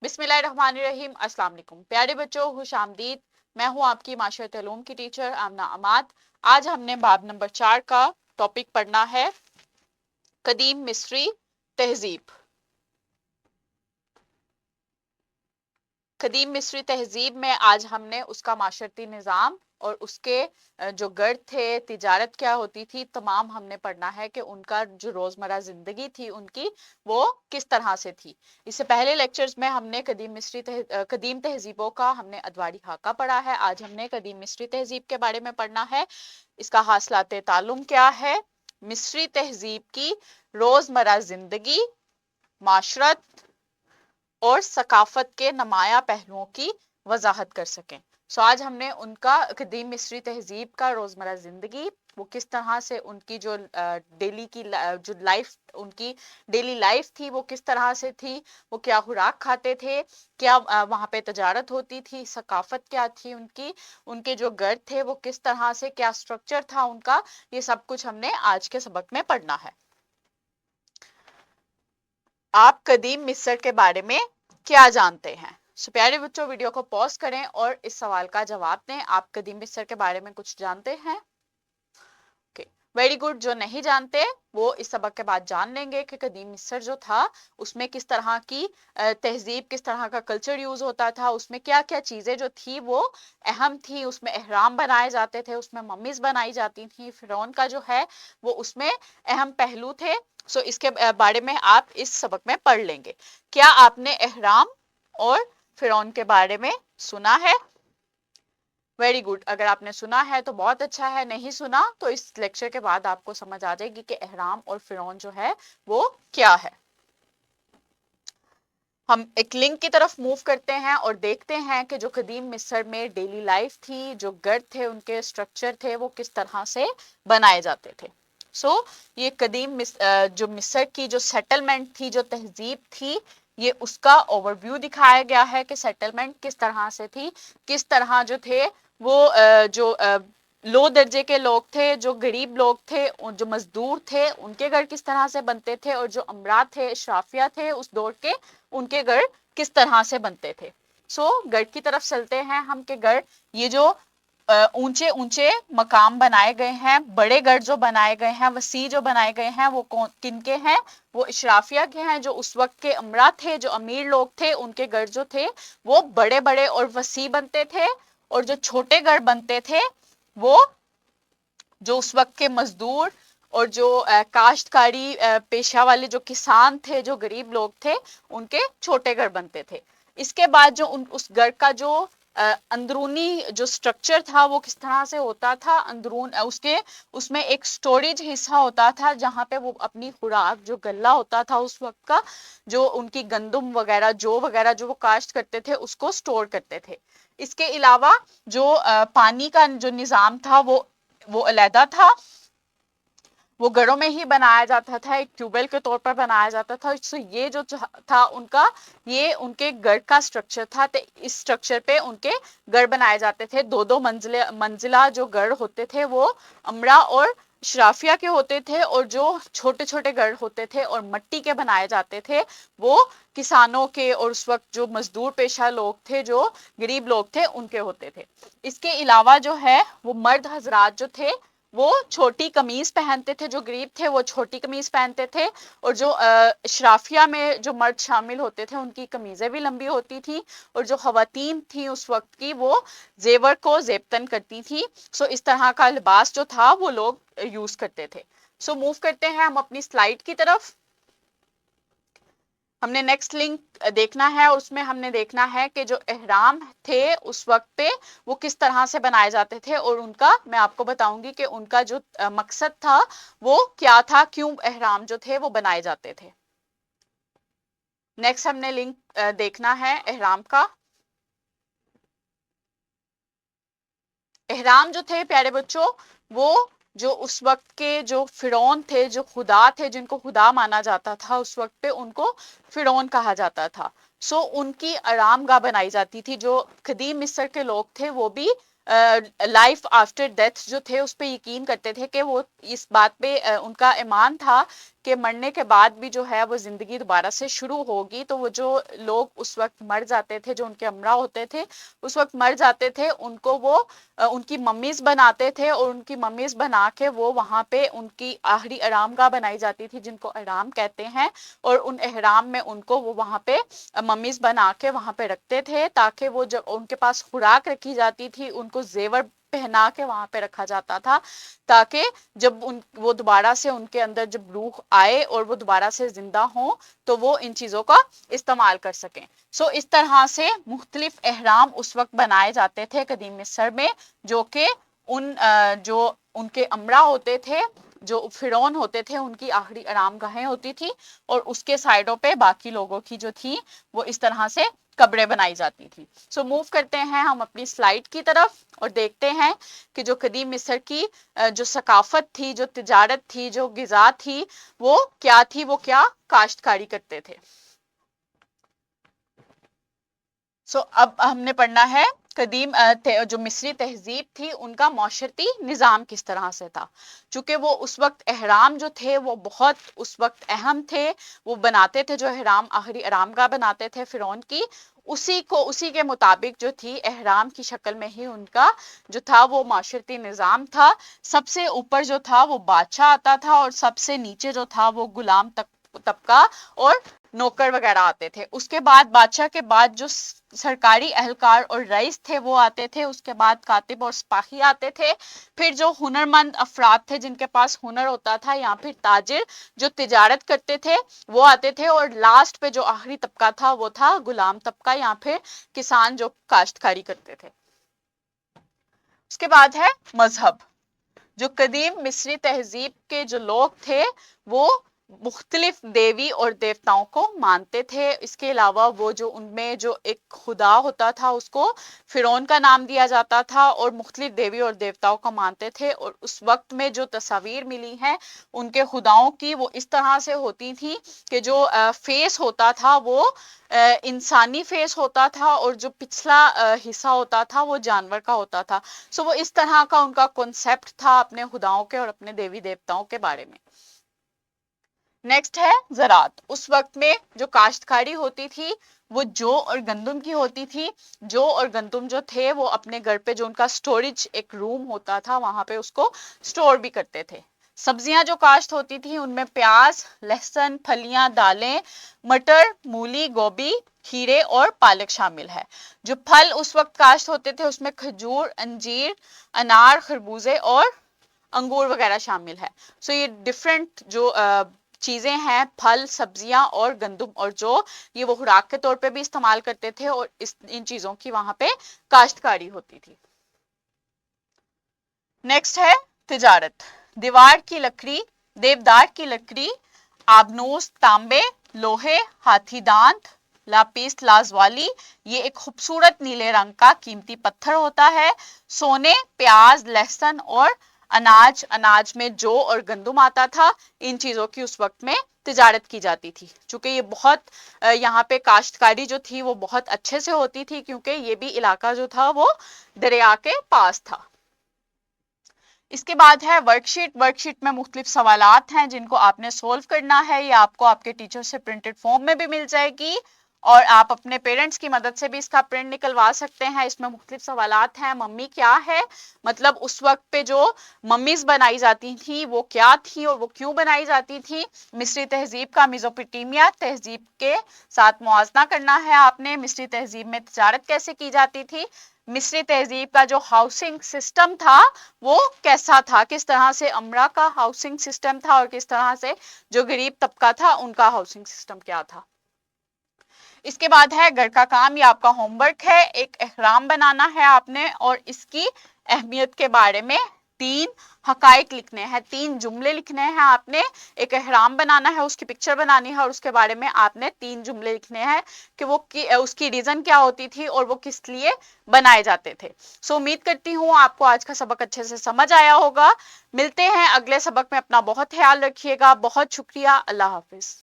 बिस्मिल्लाहिर्रहमानिर्रहीम। अस्सलाम वालेकुम प्यारे बच्चों, खुश आमदीद। मैं हूँ आपकी माशरत उलूम की टीचर आमना अमाद। आज हमने बाब नंबर 4 का टॉपिक पढ़ना है, कदीम मिस्री तहजीब। कदीम मिस्री तहजीब में आज हमने उसका माशरती निज़ाम और उसके जो गर्द थे, तिजारत क्या होती थी, तमाम हमने पढ़ना है कि उनका जो रोज़मर्रा ज़िंदगी थी उनकी, वो किस तरह से थी। इससे पहले लेक्चर्स में हमने कदीम तहजीबों का हमने अदवारी खाका पढ़ा है। आज हमने कदीम मिस्री तहजीब के बारे में पढ़ना है। इसका हासिलाते तालुम क्या है, मिस्री तहजीब की रोज़मर्रा ज़िंदगी, माशरत और सकाफत के नमाया पहलुओं की वजाहत कर सकें। आज हमने उनका कदीम मिस्री तहजीब का रोजमर्रा जिंदगी, वो किस तरह से उनकी जो डेली की जो लाइफ, उनकी डेली लाइफ थी वो किस तरह से थी, वो क्या खुराक खाते थे, क्या वहां पे तजारत होती थी, सकाफत क्या थी उनकी, उनके जो घर थे वो किस तरह से, क्या स्ट्रक्चर था उनका, ये सब कुछ हमने आज के सबक में पढ़ना है। आप कदीम मिस्र के बारे में क्या जानते हैं? प्यारे बच्चों, वीडियो को पॉज करें और इस सवाल का जवाब दें। आप कदीम मिस्र के बारे में कुछ जानते हैं? Very good. जो नहीं जानते वो इस सबक के बाद जान लेंगे कि कदीम मिस्र जो था उसमें किस तरह की तहजीब, किस तरह का कल्चर यूज होता था, उसमें क्या क्या चीजें जो थी वो अहम थी। उसमें एहराम बनाए जाते थे, उसमें मम्मीज बनाई जाती थी, फिरौन का जो है वो उसमें अहम पहलू थे। इसके बारे में आप इस सबक में पढ़ लेंगे। क्या आपने एहराम और फिरौन के बारे में सुना है? Very good. अगर आपने सुना है तो बहुत अच्छा है, नहीं सुना तो इस लेक्चर के बाद आपको समझ आ जाएगी कि एहराम और फिरौन जो है वो क्या है। हम एक लिंक की तरफ मूव करते हैं और देखते हैं कि जो कदीम मिस्र में डेली लाइफ थी, जो घर थे, उनके स्ट्रक्चर थे, वो किस तरह से बनाए जाते थे। ये जो मिस्र की जो सेटलमेंट थी, जो तहजीब थी, ये उसका ओवरव्यू दिखाया गया है कि सेटलमेंट किस तरह से थी, किस तरह जो थे वो जो लो दर्जे के लोग थे, जो गरीब लोग थे, जो मजदूर थे, उनके घर किस तरह से बनते थे, और जो अमरा थे, इशराफिया थे उस दौर के, उनके घर किस तरह से बनते थे। घर की तरफ चलते हैं हम कि घर, ये जो ऊंचे ऊंचे मकाम बनाए गए हैं, बड़े घर जो बनाए गए हैं, वसी जो बनाए गए हैं, वो कौन किन के हैं? वो इशराफिया के हैं। जो उस वक्त के अमरा थे, जो अमीर लोग थे, उनके घर जो थे वो बड़े बड़े और वसी बनते थे। और जो छोटे घर बनते थे वो जो उस वक्त के मजदूर और जो काश्तकारी पेशा वाले जो किसान थे, जो गरीब लोग थे, उनके छोटे घर बनते थे। इसके बाद जो उस घर का जो अंदरूनी जो स्ट्रक्चर था वो किस तरह से होता था, उसमें एक स्टोरेज हिस्सा होता था जहां पे वो अपनी खुराक, जो गल्ला होता था उस वक्त का, जो उनकी गंदम वगैरह, जो वो काश्त करते थे, उसको स्टोर करते थे। इसके अलावा जो पानी का जो निज़ाम था वो अलहदा था। वो घरों में ही बनाया जाता था, एक ट्यूबवेल के तौर पर बनाया जाता था। ये जो था उनका, ये उनके घर का स्ट्रक्चर था। तो इस स्ट्रक्चर पे उनके घर बनाए जाते थे। दो दो मंजिला जो घर होते थे वो अमरा और शराफिया के होते थे, और जो छोटे छोटे घर होते थे और मट्टी के बनाए जाते थे वो किसानों के, और उस वक्त जो मजदूर पेशा लोग थे, जो गरीब लोग थे, उनके होते थे। इसके अलावा जो है वो मर्द हजरात जो थे वो छोटी कमीज पहनते थे, जो गरीब थे वो छोटी कमीज पहनते थे। और जो शराफिया में जो मर्द शामिल होते थे उनकी कमीजें भी लंबी होती थी। और जो खवातीन थी उस वक्त की, वो जेवर को जेबतन करती थी। इस तरह का लिबास जो था वो लोग यूज करते थे। मूव करते हैं हम अपनी स्लाइड की तरफ। हमने नेक्स्ट लिंक देखना है और उसमें हमने देखना है कि जो एहराम थे उस वक्त पे वो किस तरह से बनाए जाते थे, और उनका मैं आपको बताऊंगी कि उनका जो मकसद था वो क्या था, क्यों एहराम जो थे वो बनाए जाते थे। नेक्स्ट हमने लिंक देखना है एहराम का। एहराम जो थे प्यारे बच्चों, वो जो उस वक्त के जो फिरौन थे, जो खुदा थे, जिनको खुदा माना जाता था उस वक्त पे, उनको फिरौन कहा जाता था। उनकी आरामगाह बनाई जाती थी। जो कदीम मिस्र के लोग थे वो भी लाइफ आफ्टर डेथ जो थे उस पर यकीन करते थे कि वो इस बात पे उनका ईमान था कि मरने के बाद भी जो है वो जिंदगी दोबारा से शुरू होगी। तो वो जो लोग उस वक्त मर जाते थे, जो उनके अमरा होते थे उस वक्त मर जाते थे, उनको वो उनकी मम्मीज बनाते थे और उनकी मम्मीज बना के वो वहां पे उनकी आखिरी आरामगाह बनाई जाती थी जिनको अहराम कहते हैं, और उन अहराम में उनको वो वहां पे मम्मीज बना के वहां पे रखते थे ताकि वो जब उनके पास खुराक रखी जाती थी उनको जेवर पहना के वहां पे रखा जाता था ताकि जब वो दोबारा से उनके अंदर जब रूह आए और वो दोबारा से जिंदा हो तो वो इन चीजों का इस्तेमाल कर सकें। सो इस तरह से मुख्तलिफ अहराम उस वक्त बनाए जाते थे कदीम मिस्र में, जो कि जो उनके अमरा होते थे, जो फिरौन होते थे, उनकी आखिरी आराम गाहें होती थी और उसके साइडों पे बाकी लोगों की जो थी वो इस तरह से कब्रें बनाई जाती थी। सो मूव करते हैं हम अपनी स्लाइड की तरफ और देखते हैं कि जो कदीम मिस्र की जो सकाफत थी, जो तिजारत थी, जो गिज़ा थी, वो क्या थी, वो क्या काश्तकारी करते थे। सो अब हमने पढ़ना है कदीम जो मिस्री तहजीब थी उनका माशरती निज़ाम किस तरह से था। चूंकि वो उस वक्त अहराम जो थे वो बहुत उस वक्त अहम थे, वो बनाते थे जो अहराम आखिरी आरामगाह बनाते थे फिरौन की, उसी के मुताबिक जो थी अहराम की शक्ल में ही उनका जो था वो माशरती निज़ाम था। सबसे ऊपर जो था वो बादशाह आता था और सबसे नीचे जो था वो गुलाम तबका और नौकर वगैरह आते थे। उसके बाद बादशाह के बाद जो सरकारी एहलकार और रईस थे वो आते थे, उसके बाद कातिब और सिपाही आते थे, फिर जो हुनरमंद अफराद थे जिनके पास हुनर होता था या फिर ताजिर जो तिजारत करते थे वो आते थे, और लास्ट पे जो आखिरी तबका था वो था गुलाम तबका या फिर किसान जो काश्तकारी करते थे। उसके बाद है मजहब। जो कदीम मिस्री तहजीब के जो लोग थे वो मुख्तलिफ देवी और देवताओं को मानते थे। इसके अलावा वो जो उनमें जो एक खुदा होता था उसको फिरौन का नाम दिया जाता था और मुख्तलिफ देवी और देवताओं को मानते थे। और उस वक्त में जो तस्वीर मिली है उनके खुदाओं की वो इस तरह से होती थी कि जो फेस होता था वो इंसानी फेस होता था और जो पिछला हिस्सा होता था वो जानवर का होता था। सो वो इस तरह का उनका कॉन्सेप्ट था अपने खुदाओं के और अपने देवी देवताओं के बारे में। नेक्स्ट है ज़रात। उस वक्त में जो काश्तकारी होती थी वो जौ और गंदुम की होती थी। जौ और गंदुम जो थे वो अपने घर पे जो उनका स्टोरेज एक रूम होता था वहां पे उसको स्टोर भी करते थे। सब्जियां जो काश्त होती थी उनमें प्याज, लहसुन, फलियां, दालें, मटर, मूली, गोभी, खीरे और पालक शामिल है। जो फल उस वक्त काश्त होते थे उसमें खजूर, अंजीर, अनार, खरबूजे और अंगूर वगैरह शामिल है। सो ये डिफरेंट जो चीजें हैं, फल, सब्जियां और गंदुम और जौ, ये वो खुराक के तौर पे भी इस्तेमाल करते थे और इन चीजों की वहां पे काश्तकारी होती थी। नेक्स्ट है तिजारत। दीवार की लकड़ी, देवदार की लकड़ी, आबनूस, तांबे, लोहे, हाथी दांत, लापिस लाजवाली, ये एक खूबसूरत नीले रंग का कीमती पत्थर होता है। सोने, प्याज, लहसुन और अनाज में जौ और गंदुम आता था। इन चीजों की उस वक्त में तिजारत की जाती थी। चूंकि ये बहुत यहाँ पे काश्तकारी जो थी वो बहुत अच्छे से होती थी क्योंकि ये भी इलाका जो था वो दरिया के पास था। इसके बाद है वर्कशीट। वर्कशीट में मुख्तलिफ सवालात हैं जिनको आपने सोल्व करना है। ये आपको आपके टीचर से प्रिंटेड फॉर्म में भी मिल जाएगी और आप अपने पेरेंट्स की मदद से भी इसका प्रिंट निकलवा सकते हैं। इसमें मुख्तलिफ सवालात हैं। मम्मी क्या है, मतलब उस वक्त पे जो मम्मीज बनाई जाती थी वो क्या थी और वो क्यों बनाई जाती थी। मिस्री तहजीब का मेसोपोटामिया तहजीब के साथ मुआजना करना है आपने। मिस्री तहजीब में तिजारत कैसे की जाती थी। मिस्री तहजीब का जो हाउसिंग सिस्टम था वो कैसा था, किस तरह से अमरा का हाउसिंग सिस्टम था और किस तरह से जो गरीब तबका था उनका हाउसिंग सिस्टम क्या था। इसके बाद है घर का काम, ये आपका होमवर्क है। एक एहराम बनाना है आपने और इसकी अहमियत के बारे में 3 हकाइक लिखने हैं, 3 जुमले लिखने हैं आपने। एक एहराम बनाना है, उसकी पिक्चर बनानी है और उसके बारे में आपने 3 जुमले लिखने हैं कि वो उसकी रीजन क्या होती थी और वो किस लिए बनाए जाते थे। सो उम्मीद करती हूँ आपको आज का सबक अच्छे से समझ आया होगा। मिलते हैं अगले सबक में। अपना बहुत ख्याल रखिएगा। बहुत शुक्रिया। अल्लाह हाफिज।